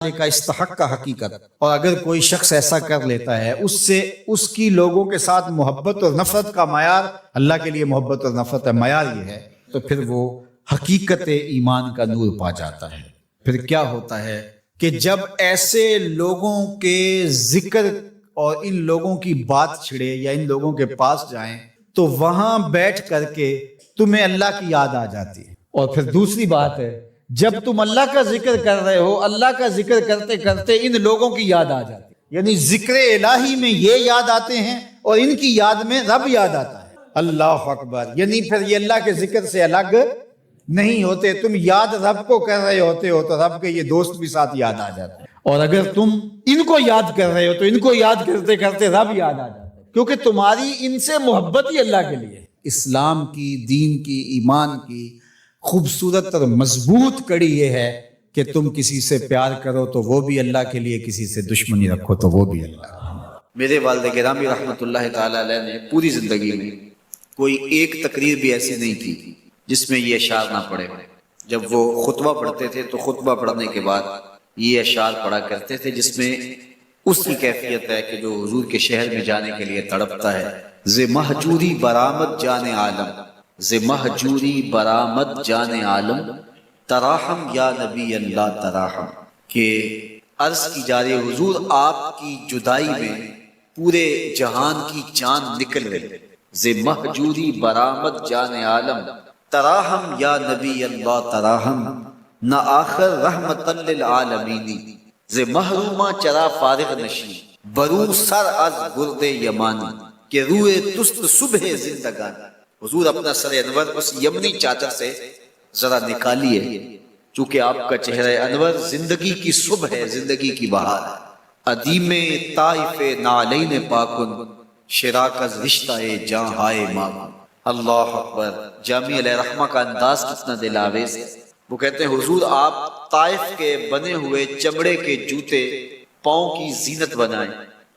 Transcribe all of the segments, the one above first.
کا استحق کا حقیقت، اور اگر کوئی شخص ایسا کر لیتا ہے اس سے اس کی لوگوں کے ساتھ محبت اور نفرت کا معیار، اللہ کے لیے محبت اور نفرت کا معیار یہ ہے، تو پھر وہ حقیقت ایمان کا نور پا جاتا ہے۔ پھر کیا ہوتا ہے کہ جب ایسے لوگوں کے ذکر اور ان لوگوں کی بات چھڑے یا ان لوگوں کے پاس جائیں تو وہاں بیٹھ کر کے تمہیں اللہ کی یاد آ جاتی ہے۔ اور پھر دوسری بات ہے، جب تم اللہ کا ذکر کر رہے ہو، اللہ کا ذکر کرتے کرتے ان لوگوں کی یاد آ جاتی ہے، یعنی ذکر الہی میں یہ یاد آتے ہیں اور ان کی یاد میں رب یاد آتا ہے۔ اللہ اکبر، یعنی پھر یہ اللہ کے ذکر سے الگ نہیں ہوتے، تم یاد رب کو کر رہے ہوتے ہو تو رب کے یہ دوست بھی ساتھ یاد آ جاتے ہیں، اور اگر تم ان کو یاد کر رہے ہو تو ان کو یاد کرتے کرتے رب یاد آ جاتا ہے، کیونکہ تمہاری ان سے محبت ہی اللہ کے لیے۔ اسلام کی، دین کی، ایمان کی خوبصورت اور مضبوط کڑی یہ ہے کہ تم کسی سے پیار کرو تو وہ بھی اللہ کے لیے، کسی سے دشمنی رکھو تو وہ بھی اللہ۔ میرے والد گرامی رحمۃ اللہ تعالی علیہ نے پوری زندگی میں کوئی ایک تقریر بھی ایسی نہیں تھی جس میں یہ اشعار نہ پڑے۔ جب وہ خطبہ پڑھتے تھے تو خطبہ پڑھنے کے بعد یہ اشعار پڑھا کرتے تھے، جس میں اس کی کیفیت ہے کہ جو حضور کے شہر میں جانے کے لیے تڑپتا ہے۔ ز مہجوری برآمد جان عالم، ز مہجوری برآمد جان عالم، تراحم یا نبی اللہ تراحم، کہ عرض کی جا رہی حضور آپ کی جدائی میں پورے جہان کی جان نکل رہی۔ ز مہجوری برآمد جان عالم، تراحم یا نبی اللہ تراحم، نہ آخر رحمت للعالمین، ز محرومہ چرا فارغ نشین، برو سر از گرد یمانی، کہ روئے تست صبح زندگان۔ حضور اپنا سر انور اس یمنی چادر سے ذرا نکالیے، چونکہ آپ کا چہرہ انور زندگی کی صبح ہے، زندگی کی بہار ہے۔ ادیم طائف نالین پاکن، شراک از رشتہ جاں ہائے ماکن۔ اللہ اکبر، جامع علیہ رحمہ کا انداز کتنا دل آویز ہے۔ وہ کہتے ہیں حضور آپ طائف کے بنے ہوئے چمڑے کے جوتے پاؤں کی زینت بنائیں،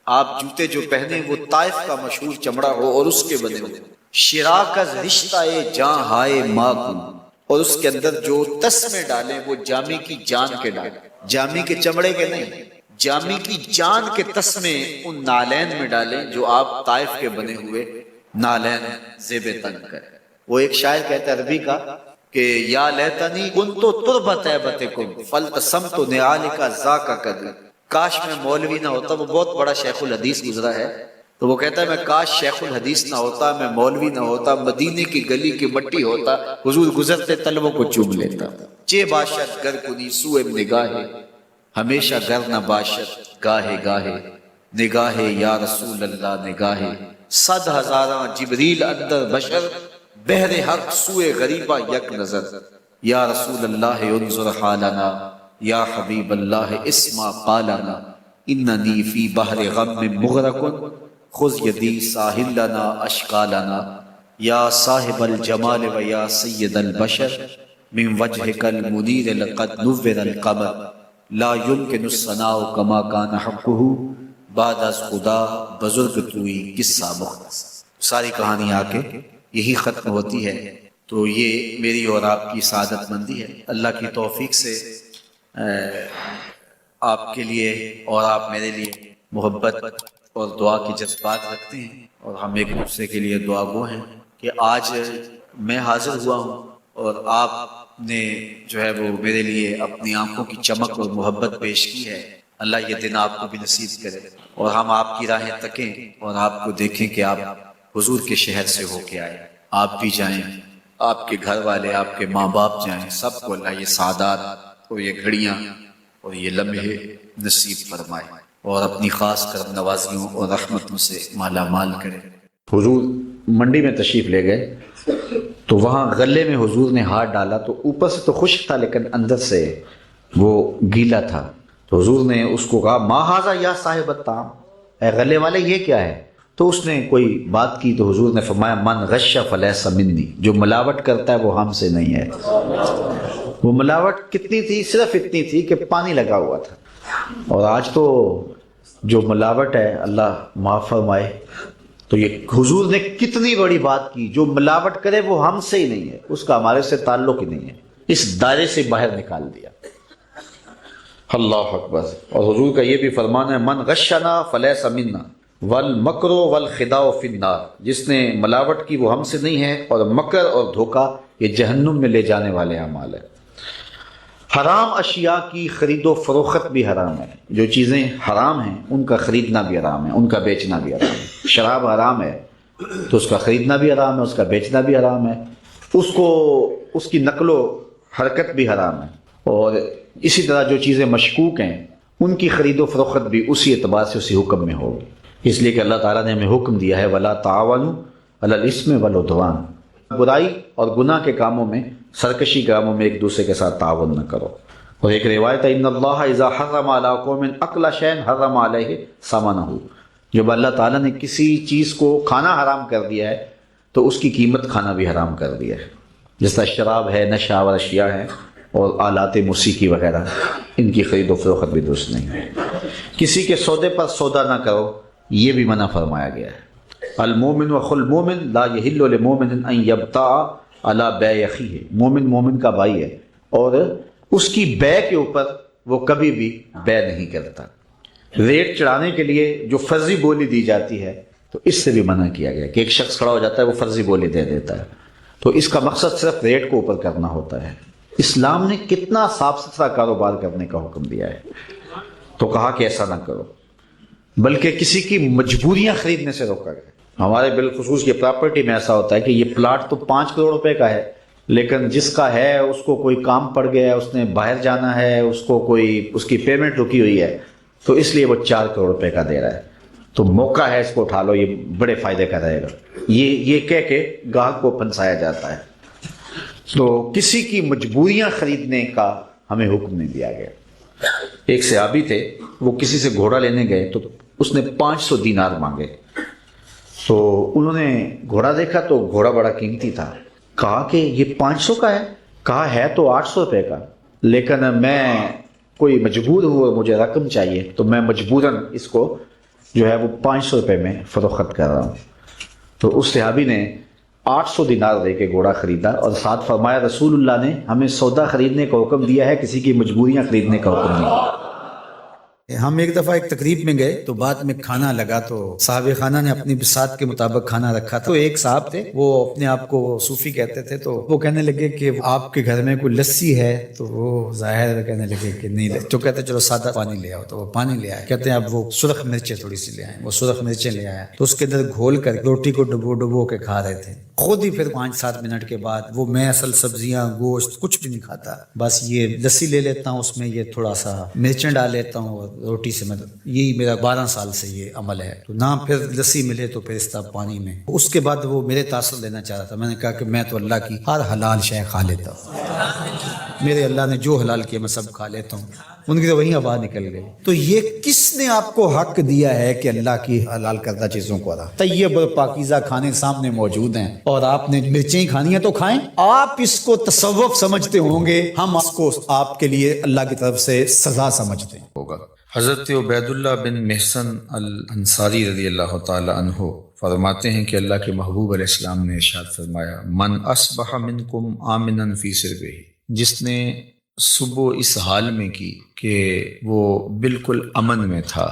آپ جوتے جو پہنے وہ طائف کا مشہور چمڑا ہو اور اس کے بنے ہوئے، شراک از رشتہ جاں ہائے ماکن، اور اس کے اندر جو تسمے ڈالیں وہ جامی کی جان کے ڈالیں، جامی کے چمڑے کے نہیں، جامی کی جان کے تسمے ان نالین میں ڈالیں جو آپ طائف کے بنے ہوئے نالین زیب تن کریں۔ وہ ایک شاعر کہتا ہے عربی کا کہ یا لیتنی کنتو تربت عیبتکم فلتسمت نعالک ذاک قدر، کاش میں مولوی نہ ہوتا۔ وہ بہت بڑا شیخ الحدیث گزرا ہے، تو وہ کہتا ہے میں کاش شیخ الحدیث نہ ہوتا، میں مولوی نہ ہوتا، مدینے کی گلی کی مٹی ہوتا، حضور گزرتے طلبوں کو چوم لیتا۔ چے باشد گر کنی سوئے نگاہے، ہمیشہ گر نہ باشد گاہے گاہے، نگاہے یا رسول اللہ نگاہے، صد ہزاراں جبریل اندر بشر، بہر حق سوئے غریبہ یک نظر، یا رسول اللہ انظر حالنا، یا حبیب اللہ اسمع قالنا، اننی فی بحر غم مغرق، خذ یدی ساحل لنا اشکالنا، یا صاحب الجمال و یا سید البشر، من وجہک المنیر لقد نور القمر، لا یمکن الثناء کما کان حقہ، بعد از خدا بزرگ توئی قصہ مختصر۔ ساری کہانی آ کے یہی ختم ہوتی ہے۔ تو یہ میری اور آپ کی سعادت مندی ہے، اللہ کی توفیق سے آپ کے لیے اور آپ میرے لیے محبت اور دعا کے جذبات رکھتے ہیں، اور ہم ایک دوسرے کے لیے دعا گو ہیں کہ آج میں حاضر ہوا ہوں اور آپ نے جو ہے وہ میرے لیے اپنی آنکھوں کی چمک اور محبت پیش کی ہے۔ اللہ یہ دن آپ کو بھی نصیب کرے اور ہم آپ کی راہیں تکیں اور آپ کو دیکھیں کہ آپ حضور کے شہر سے ہو کے آئے، آپ بھی جائیں، آپ کے گھر والے، آپ کے ماں باپ جائیں، سب کو اللہ یہ سعادات اور یہ گھڑیاں اور یہ لمحے نصیب فرمائے اور اپنی خاص کرم نوازیوں اور رحمتوں سے مالا مال کرے۔ حضور منڈی میں تشریف لے گئے تو وہاں غلے میں حضور نے ہاتھ ڈالا تو اوپر سے تو خشک تھا لیکن اندر سے وہ گیلا تھا، تو حضور نے اس کو کہا ما ھذا یا صاحب الطعام، اے غلے والے یہ کیا ہے؟ تو اس نے کوئی بات کی تو حضور نے فرمایا من غش فلیس منی، جو ملاوٹ کرتا ہے وہ ہم سے نہیں ہے۔ وہ ملاوٹ کتنی تھی؟ صرف اتنی تھی کہ پانی لگا ہوا تھا، اور آج تو جو ملاوٹ ہے اللہ معاف فرمائے، تو یہ حضور نے کتنی بڑی بات کی، جو ملاوٹ کرے وہ ہم سے ہی نہیں ہے، اس کا ہمارے سے تعلق ہی نہیں ہے، اس دائرے سے باہر نکال دیا۔ اللہ اکبر. اور حضور کا یہ بھی فرمان ہے من غشنا فلیس منا والمکر والخداع فی النار، جس نے ملاوٹ کی وہ ہم سے نہیں ہے، اور مکر اور دھوکہ یہ جہنم میں لے جانے والے اعمال ہیں. حرام اشیاء کی خرید و فروخت بھی حرام ہے. جو چیزیں حرام ہیں ان کا خریدنا بھی حرام ہے، ان کا بیچنا بھی حرام ہے. شراب حرام ہے تو اس کا خریدنا بھی حرام ہے، اس کا بیچنا بھی حرام ہے، اس کی نقل و حرکت بھی حرام ہے. اور اسی طرح جو چیزیں مشکوک ہیں ان کی خرید و فروخت بھی اسی اعتبار سے اسی حکم میں ہوگی. اس لیے کہ اللہ تعالیٰ نے ہمیں حکم دیا ہے وَلَا تَعَاوَنُوا عَلَى الْإِثْمِ وَالْعُدْوَانِ، برائی اور گناہ کے کاموں میں، سرکشی کاموں میں ایک دوسرے کے ساتھ تعاون نہ کرو. اور ایک روایت ہے ان اللہ اذا حرم علی قوم اکل شیء حرم علیہ ثمنہ، جب اللہ تعالیٰ نے کسی چیز کو کھانا حرام کر دیا ہے تو اس کی قیمت کھانا بھی حرام کر دیا ہے. جس طرح شراب ہے، نشہ آور اشیاء ہے، اور آلات موسیقی وغیرہ، ان کی خرید و فروخت بھی درست نہیں ہے. کسی کے سودے پر سودا نہ کرو، یہ بھی منع فرمایا گیا ہے. المومن وخو المومن لا یحل لمومن ان یبتاع علی بیع اخیہ، مومن مومن کا بھائی ہے اور اس کی بیع کے اوپر وہ کبھی بھی بیع نہیں کرتا. ریٹ چڑھانے کے لیے جو فرضی بولی دی جاتی ہے تو اس سے بھی منع کیا گیا کہ ایک شخص کھڑا ہو جاتا ہے وہ فرضی بولی دے دیتا ہے، تو اس کا مقصد صرف ریٹ کو اوپر کرنا ہوتا ہے. اسلام نے کتنا صاف ستھرا کاروبار کرنے کا حکم دیا ہے، تو کہا کہ ایسا نہ کرو، بلکہ کسی کی مجبوریاں خریدنے سے روکا گیا. ہمارے بالخصوص یہ پراپرٹی میں ایسا ہوتا ہے کہ یہ پلاٹ تو 5 کروڑ روپے کا ہے، لیکن جس کا ہے اس کو کوئی کام پڑ گیا ہے، اس نے باہر جانا ہے، اس کو کوئی اس کی پیمنٹ رکی ہوئی ہے، تو اس لیے وہ 4 کروڑ روپے کا دے رہا ہے. تو موقع ہے، اس کو اٹھا لو، یہ بڑے فائدے کا رہے گا، یہ کہہ کے گاہک کو پھنسایا جاتا ہے. تو کسی کی مجبوریاں خریدنے کا ہمیں حکم نہیں دیا گیا. ایک صحابی تھے، وہ کسی سے گھوڑا لینے گئے تو اس نے 500 دینار مانگے. تو انہوں نے گھوڑا دیکھا تو گھوڑا بڑا قیمتی تھا. کہا کہ یہ 500 کا ہے؟ کہا ہے تو 800 روپے کا، لیکن میں کوئی مجبور ہوں اور مجھے رقم چاہیے تو میں مجبوراً اس کو جو ہے وہ 500 روپے میں فروخت کر رہا ہوں. تو اس صحابی نے 800 دینار دے کے گھوڑا خریدا، اور ساتھ فرمایا رسول اللہ نے ہمیں سودا خریدنے کا حکم دیا ہے، کسی کی مجبوریاں خریدنے کا حکم نہیں. ہم ایک دفعہ ایک تقریب میں گئے تو بعد میں کھانا لگا، تو صاحب خانہ نے اپنی بساط کے مطابق کھانا رکھا تھا. تو ایک صاحب تھے، وہ اپنے آپ کو صوفی کہتے تھے، تو وہ کہنے لگے کہ آپ کے گھر میں کوئی لسی ہے؟ تو وہ ظاہر کہنے لگے کہ نہیں. تو کہتے چلو سادہ پانی لے آؤ. تو وہ پانی لے آئے. کہتے ہیں اب وہ سرخ مرچیں تھوڑی سی لے آئے. وہ سرخ مرچیں لے آیا تو اس کے اندر گھول کر روٹی کو ڈبو کے کھا رہے تھے. خود ہی پھر 5-7 منٹ کے بعد وہ میں اصل سبزیاں گوشت کچھ بھی نہیں کھاتا، بس یہ لسی لے لیتا ہوں، اس میں یہ تھوڑا سا مرچیں ڈال لیتا ہوں اور روٹی سے میں، یہی میرا 12 سال سے یہ عمل ہے. تو نہ پھر لسی ملے تو پھر اس طرح پانی میں. اس کے بعد وہ میرے تاثر لینا چاہ رہا تھا. میں نے کہا کہ میں تو اللہ کی ہر حلال شے کھا لیتا ہوں، میرے اللہ نے جو حلال کیا میں سب کھا لیتا ہوں. ان کی تو وہی آواز نکل گئی. تو یہ کس نے آپ کو حق دیا ہے کہ اللہ کی حلال کردہ چیزوں کو ادا؟ طیب اور پاکیزہ کھانے سامنے موجود ہیں اور آپ نے مرچیں کھانی ہیں تو کھائیں. آپ اس کو تصوف سمجھتے ہوں گے، ہم اس کو آپ کے لیے اللہ کی طرف سے سزا سمجھتے ہیں. ہوگا. حضرت عبید اللہ بن محسن الانصاری رضی اللہ تعالی عنہ فرماتے ہیں کہ اللہ کے محبوب علیہ السلام نے ارشاد فرمایا من اصبح منکم آمنا فی سربہ، جس نے صبح اس حال میں کی کہ وہ بالکل امن میں تھا،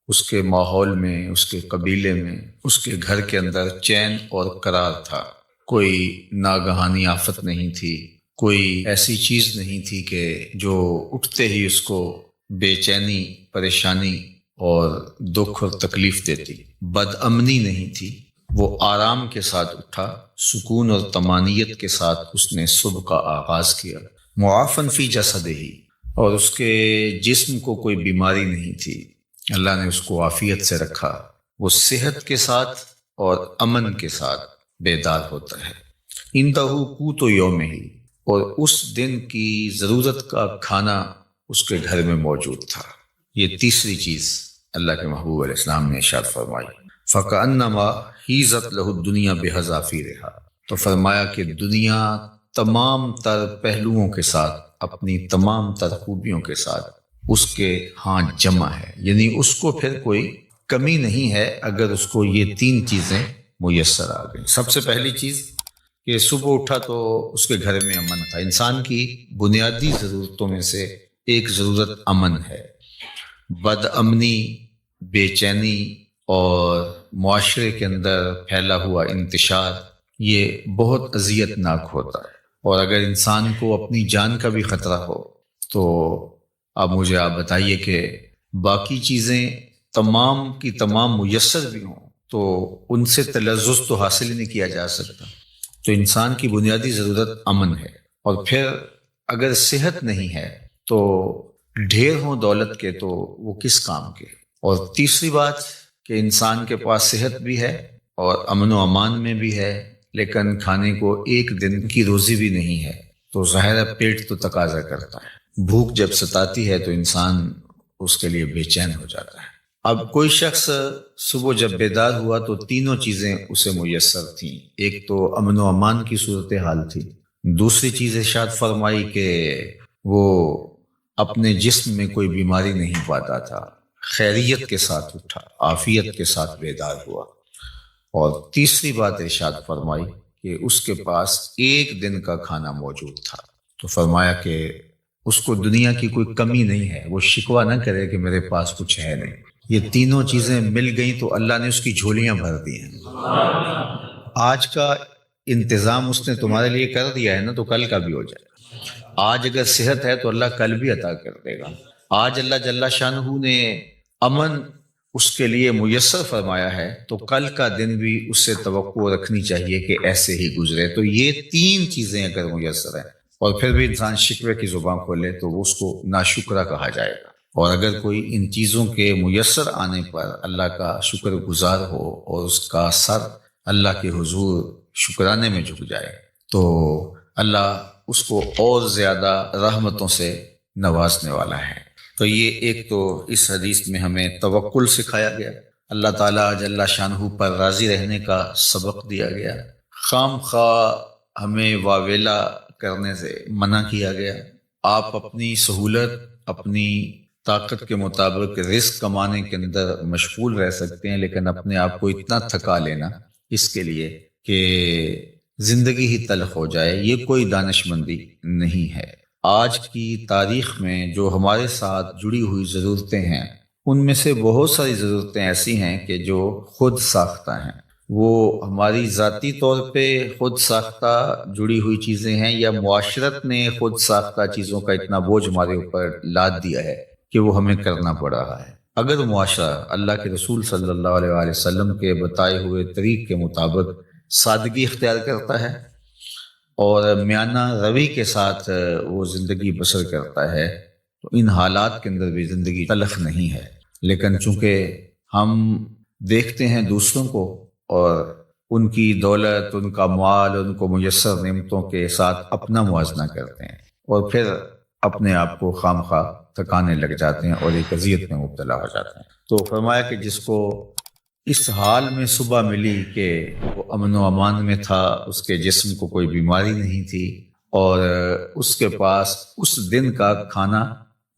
اس کے ماحول میں، اس کے قبیلے میں، اس کے گھر کے اندر چین اور قرار تھا، کوئی ناگہانی آفت نہیں تھی، کوئی ایسی چیز نہیں تھی کہ جو اٹھتے ہی اس کو بے چینی، پریشانی اور دکھ اور تکلیف دیتی، بد امنی نہیں تھی. وہ آرام کے ساتھ اٹھا، سکون اور طمانیت کے ساتھ اس نے صبح کا آغاز کیا. معافن فی جسدہ، اور اس کے جسم کو کوئی بیماری نہیں تھی، اللہ نے اس کو عافیت سے رکھا. وہ صحت کے ساتھ اور امن کے ساتھ بیدار ہوتا ہے. اندہ قوت یومہ، اور اس دن کی ضرورت کا کھانا اس کے گھر میں موجود تھا. یہ تیسری چیز اللہ کے محبوب علیہ السلام نے ارشاد فرمائی. فَكَأَنَّمَا حِيزَتْ لَهُ الدُّنْيَا بِحَذَافِيرِهَا، تو فرمایا کہ دنیا تمام تر پہلوؤں کے ساتھ، اپنی تمام تر خوبیوں کے ساتھ اس کے ہاں جمع ہے، یعنی اس کو پھر کوئی کمی نہیں ہے اگر اس کو یہ 3 چیزیں میسر آ گئیں. سب سے پہلی چیز کہ صبح اٹھا تو اس کے گھر میں امن تھا. انسان کی بنیادی ضرورتوں میں سے ایک ضرورت امن ہے۔ بد امنی، بے چینی اور معاشرے کے اندر پھیلا ہوا انتشار یہ بہت اذیت ناک ہوتا ہے، اور اگر انسان کو اپنی جان کا بھی خطرہ ہو تو اب مجھے آپ بتائیے کہ باقی چیزیں تمام کی تمام میسر بھی ہوں تو ان سے تلذذ تو حاصل ہی نہیں کیا جا سکتا۔ تو انسان کی بنیادی ضرورت امن ہے، اور پھر اگر صحت نہیں ہے تو ڈھیر ہوں دولت کے تو وہ کس کام کے۔ اور تیسری بات کہ انسان کے پاس صحت بھی ہے اور امن و امان میں بھی ہے، لیکن کھانے کو ایک دن کی روزی بھی نہیں ہے، تو ظاہر ہے پیٹ تو تقاضا کرتا ہے۔ بھوک جب ستاتی ہے تو انسان اس کے لیے بے چین ہو جاتا ہے۔ اب کوئی شخص صبح جب بیدار ہوا تو تینوں چیزیں اسے میسر تھیں۔ ایک تو امن و امان کی صورتحال تھی، دوسری چیز ارشاد فرمائی کہ وہ اپنے جسم میں کوئی بیماری نہیں پاتا تھا، خیریت کے ساتھ اٹھا، عافیت کے ساتھ بیدار ہوا، اور تیسری بات ارشاد فرمائی کہ اس کے پاس ایک دن کا کھانا موجود تھا۔ تو فرمایا کہ اس کو دنیا کی کوئی کمی نہیں ہے، وہ شکوہ نہ کرے کہ میرے پاس کچھ ہے نہیں۔ یہ تینوں چیزیں مل گئیں تو اللہ نے اس کی جھولیاں بھر دی ہیں۔ آج کا انتظام اس نے تمہارے لیے کر دیا ہے نا، تو کل کا بھی ہو جائے گا۔ آج اگر صحت ہے تو اللہ کل بھی عطا کر دے گا۔ آج اللہ جل شانہ نے امن اس کے لیے میسر فرمایا ہے تو کل کا دن بھی اس سے توقع رکھنی چاہیے کہ ایسے ہی گزرے۔ تو یہ تین چیزیں اگر میسر ہیں اور پھر بھی انسان شکوے کی زبان کھولے تو اس کو ناشکرہ کہا جائے گا۔ اور اگر کوئی ان چیزوں کے میسر آنے پر اللہ کا شکر گزار ہو اور اس کا سر اللہ کے حضور شکرانے میں جھک جائے تو اللہ اس کو اور زیادہ رحمتوں سے نوازنے والا ہے۔ تو یہ ایک تو اس حدیث میں ہمیں توکل سکھایا گیا، اللہ تعالیٰ جل شانہ پر راضی رہنے کا سبق دیا گیا، خام خواہ ہمیں واویلا کرنے سے منع کیا گیا۔ آپ اپنی سہولت، اپنی طاقت کے مطابق رزق کمانے کے اندر مشغول رہ سکتے ہیں، لیکن اپنے آپ کو اتنا تھکا لینا اس کے لیے کہ زندگی ہی تلخ ہو جائے، یہ کوئی دانش مندی نہیں ہے۔ آج کی تاریخ میں جو ہمارے ساتھ جڑی ہوئی ضرورتیں ہیں ان میں سے بہت ساری ضرورتیں ایسی ہیں کہ جو خود ساختہ ہیں، وہ ہماری ذاتی طور پہ خود ساختہ جڑی ہوئی چیزیں ہیں یا معاشرت نے خود ساختہ چیزوں کا اتنا بوجھ ہمارے اوپر لاد دیا ہے کہ وہ ہمیں کرنا پڑ رہا ہے۔ اگر معاشرہ اللہ کے رسول صلی اللہ علیہ وآلہ وسلم کے بتائے ہوئے طریق کے مطابق سادگی اختیار کرتا ہے اور میانہ روی کے ساتھ وہ زندگی بسر کرتا ہے تو ان حالات کے اندر بھی زندگی تلخ نہیں ہے۔ لیکن چونکہ ہم دیکھتے ہیں دوسروں کو اور ان کی دولت، ان کا مال، ان کو میسر نعمتوں کے ساتھ اپنا موازنہ کرتے ہیں اور پھر اپنے آپ کو خام خواہ تھکانے لگ جاتے ہیں اور ایک اذیت میں مبتلا ہو جاتے ہیں۔ تو فرمایا کہ جس کو اس حال میں صبح ملی کہ وہ امن و امان میں تھا، اس کے جسم کو کوئی بیماری نہیں تھی اور اس کے پاس اس دن کا کھانا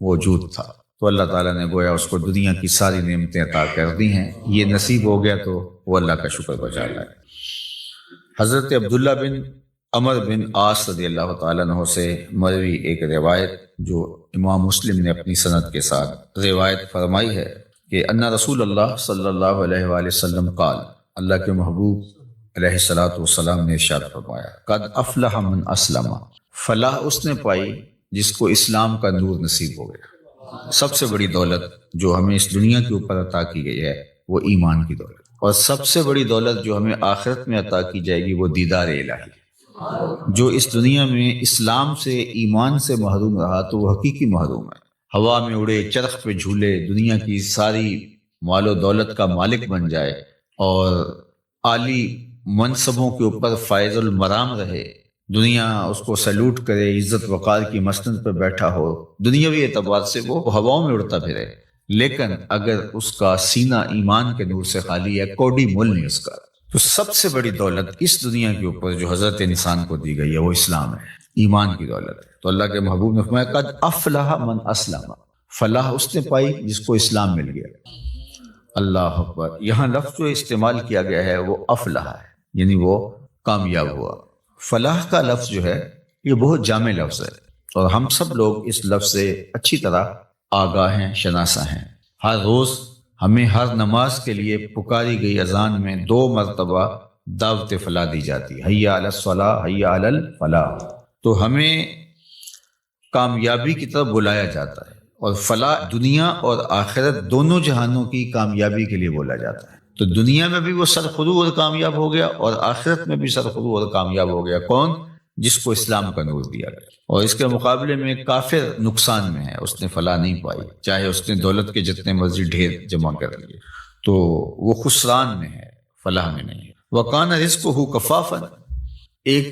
موجود تھا، تو اللہ تعالیٰ نے گویا اس کو دنیا کی ساری نعمتیں عطا کر دی ہیں۔ یہ نصیب ہو گیا تو وہ اللہ کا شکر بجا لائے۔ حضرت عبداللہ بن عمر بن عاص رضی اللہ تعالیٰ عنہ سے مروی ایک روایت جو امام مسلم نے اپنی سند کے ساتھ روایت فرمائی ہے کہ ان رسول اللہ صلی اللہ علیہ وآلہ وسلم قال، اللہ کے محبوب علیہ الصلوۃ والسلام نے ارشاد فرمایا، قد افلح من اسلم، فلاح اس نے پائی جس کو اسلام کا نور نصیب ہو گیا۔ سب سے بڑی دولت جو ہمیں اس دنیا کے اوپر عطا کی گئی ہے وہ ایمان کی دولت، اور سب سے بڑی دولت جو ہمیں آخرت میں عطا کی جائے گی وہ دیدار الہی۔ جو اس دنیا میں اسلام سے، ایمان سے محروم رہا تو وہ حقیقی محروم ہے۔ ہوا میں اڑے، چرخ پہ جھولے، دنیا کی ساری مال و دولت کا مالک بن جائے اور عالی منصبوں کے اوپر فائز المرام رہے، دنیا اس کو سیلوٹ کرے، عزت وقار کی مسند پہ بیٹھا ہو، دنیاوی اعتبار سے وہ ہواؤں میں اڑتا پھرے، لیکن اگر اس کا سینہ ایمان کے نور سے خالی ہے، کوڑی مول نہیں اس کا، تو سب سے بڑی دولت اس دنیا کے اوپر جو حضرت انسان کو دی گئی ہے وہ اسلام ہے، ایمان کی دولت ہے۔ تو اللہ کے محبوب نے فرمایا قد افلح من اسلم، فلاح اس نے پائی جس کو اسلام مل گیا۔ اللہ اکبر، یہاں لفظ جو استعمال کیا گیا ہے وہ افلح ہے، یعنی وہ کامیاب ہوا۔ فلاح کا لفظ جو ہے یہ بہت جامع لفظ ہے۔ اور ہم سب لوگ اس لفظ سے اچھی طرح آگاہ ہیں، شناسا ہیں۔ ہر روز ہمیں ہر نماز کے لیے پکاری گئی اذان میں 2 مرتبہ دعوت فلاح دی جاتی ہے، حی علی الصلاۃ، حی علی الفلاح۔ تو ہمیں کامیابی کی طرف بلایا جاتا ہے، اور فلاح دنیا اور آخرت دونوں جہانوں کی کامیابی کے لیے بولا جاتا ہے۔ تو دنیا میں بھی وہ سرخرو اور کامیاب ہو گیا، اور آخرت میں بھی سرخرو اور کامیاب ہو گیا۔ کون؟ جس کو اسلام کا نور دیا گیا۔ اور اس کے مقابلے میں کافر نقصان میں ہے، اس نے فلاح نہیں پائی، چاہے اس نے دولت کے جتنے مرضی ڈھیر جمع کر لیے، تو وہ خسران میں ہے، فلاح میں نہیں ہے۔ وَقَانَ رِزْقُهُ كَفَافًا، ایک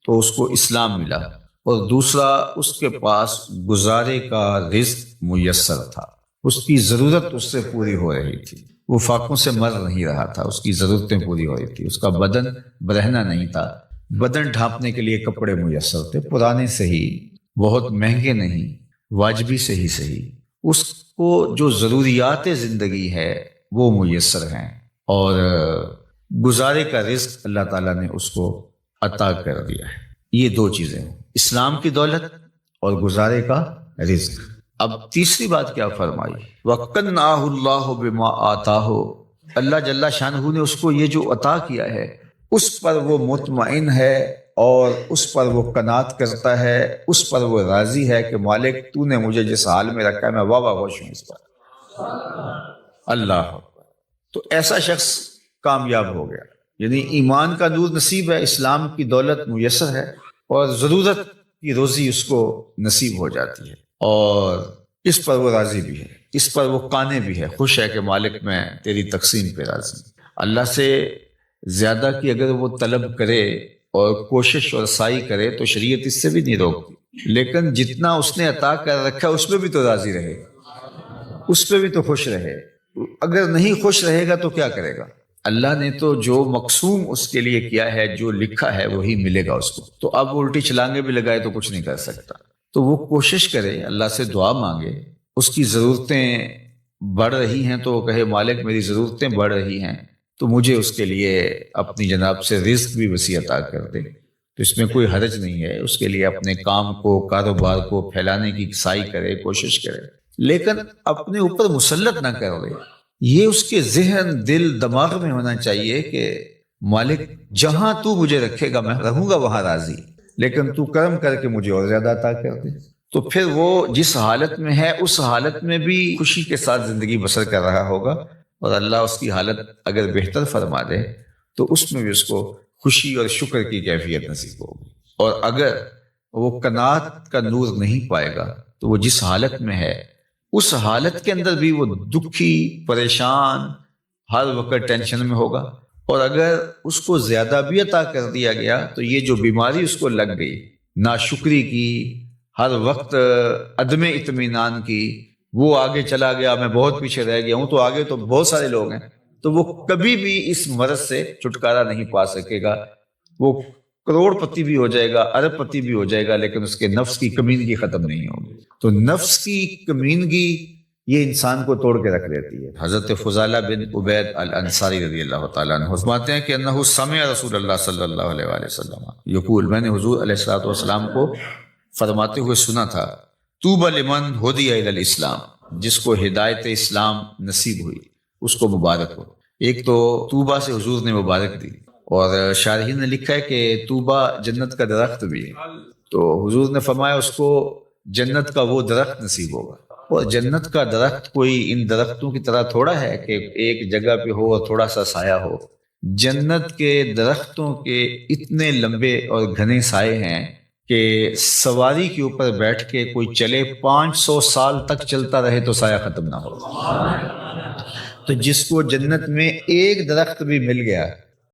تو اس کو اسلام ملا، اور دوسرا اس کے پاس گزارے کا رزق میسر تھا، اس کی ضرورت اس سے پوری ہو رہی تھی، وہ فاقوں سے مر نہیں رہا تھا، اس کی ضرورتیں پوری ہو رہی تھی، اس کا بدن برہنہ نہیں تھا، بدن ڈھانپنے کے لیے کپڑے میسر تھے، پرانے سے ہی، بہت مہنگے نہیں، واجبی سے ہی صحیح، اس کو جو ضروریات زندگی ہے وہ میسر ہیں، اور گزارے کا رزق اللہ تعالیٰ نے اس کو عطا کر دیا ہے۔ یہ 2 چیزیں ہیں، اسلام کی دولت اور گزارے کا رزق۔ اب تیسری بات کیا فرمائی؟ وَقَنَّعَهُ اللَّهُ بِمَا آتَاهُ، اللہ جل شانہ نے اس کو یہ جو عطا کیا ہے اس پر وہ مطمئن ہے، اور اس پر وہ قناعت کرتا ہے، اس پر وہ راضی ہے کہ مالک تو نے مجھے جس حال میں رکھا ہے میں واہ خوش ہوں اس پر۔ اللہ اکبر۔ تو ایسا شخص کامیاب ہو گیا، یعنی ایمان کا نور نصیب ہے، اسلام کی دولت میسر ہے، اور ضرورت کی روزی اس کو نصیب ہو جاتی ہے، اور اس پر وہ راضی بھی ہے، اس پر وہ قانع بھی ہے، خوش ہے کہ مالک میں تیری تقسیم پہ راضی ہوں۔ اللہ سے زیادہ کی اگر وہ طلب کرے اور کوشش اور سعی کرے تو شریعت اس سے بھی نہیں روکتی، لیکن جتنا اس نے عطا کر رکھا اس پہ بھی تو راضی رہے، اس پہ بھی تو خوش رہے۔ اگر نہیں خوش رہے گا تو کیا کرے گا؟ اللہ نے تو جو مقسوم اس کے لیے کیا ہے، جو لکھا ہے وہی ملے گا اس کو، تو اب الٹی چھلانگے بھی لگائے تو کچھ نہیں کر سکتا۔ تو وہ کوشش کرے، اللہ سے دعا مانگے، اس کی ضرورتیں بڑھ رہی ہیں تو وہ کہے مالک میری ضرورتیں بڑھ رہی ہیں تو مجھے اس کے لیے اپنی جناب سے رزق بھی وسیع عطا کر دے، تو اس میں کوئی حرج نہیں ہے، اس کے لیے اپنے کام کو، کاروبار کو پھیلانے کی سعی کرے، کوشش کرے، لیکن اپنے اوپر مسلط نہ کر دے۔ یہ اس کے ذہن، دل، دماغ میں ہونا چاہیے کہ مالک جہاں تو مجھے رکھے گا میں رہوں گا وہاں راضی، لیکن تو کرم کر کے مجھے اور زیادہ عطا کر دے۔ تو پھر وہ جس حالت میں ہے اس حالت میں بھی خوشی کے ساتھ زندگی بسر کر رہا ہوگا، اور اللہ اس کی حالت اگر بہتر فرما دے تو اس میں بھی اس کو خوشی اور شکر کی کیفیت نصیب ہوگی۔ اور اگر وہ قناعت کا نور نہیں پائے گا تو وہ جس حالت میں ہے اس حالت کے اندر بھی وہ دکھی، پریشان، ہر وقت ٹینشن میں ہوگا، اور اگر اس کو زیادہ بھی عطا کر دیا گیا تو یہ جو بیماری اس کو لگ گئی، ناشکری کی، ہر وقت عدم اطمینان کی، وہ آگے چلا گیا میں بہت پیچھے رہ گیا ہوں، تو آگے تو بہت سارے لوگ ہیں، تو وہ کبھی بھی اس مرض سے چھٹکارا نہیں پا سکے گا۔ وہ کروڑ پتی بھی ہو جائے گا، ارب پتی بھی ہو جائے گا، لیکن اس کے نفس کی کمینگی ختم نہیں ہوگی۔ تو نفس کی کمینگی یہ انسان کو توڑ کے رکھ دیتی ہے۔ حضرت فضالہ بن عبید الانصاری رضی اللہ تعالیٰ عنہ فرماتے ہیں کہ انہ سمع رسول اللہ صلی اللہ علیہ وآلہ وسلم یقول، میں نے حضور علیہ الصلوۃ والسلام کو فرماتے ہوئے سنا تھا، طوبی لمن ہدی الی الاسلام، جس کو ہدایت اسلام نصیب ہوئی اس کو مبارک ہو۔ ایک تو طوبہ سے حضور نے مبارک دی، اور شارحین نے لکھا ہے کہ طوبہ جنت کا درخت بھی ہے، تو حضور نے فرمایا اس کو جنت کا وہ درخت نصیب ہوگا۔ اور جنت کا درخت کوئی ان درختوں کی طرح تھوڑا ہے کہ ایک جگہ پہ ہو اور تھوڑا سا سایہ ہو۔ جنت کے درختوں کے اتنے لمبے اور گھنے سائے ہیں کہ سواری کے اوپر بیٹھ کے کوئی چلے 500 سال تک چلتا رہے تو سایہ ختم نہ ہو۔ تو جس کو جنت میں ایک درخت بھی مل گیا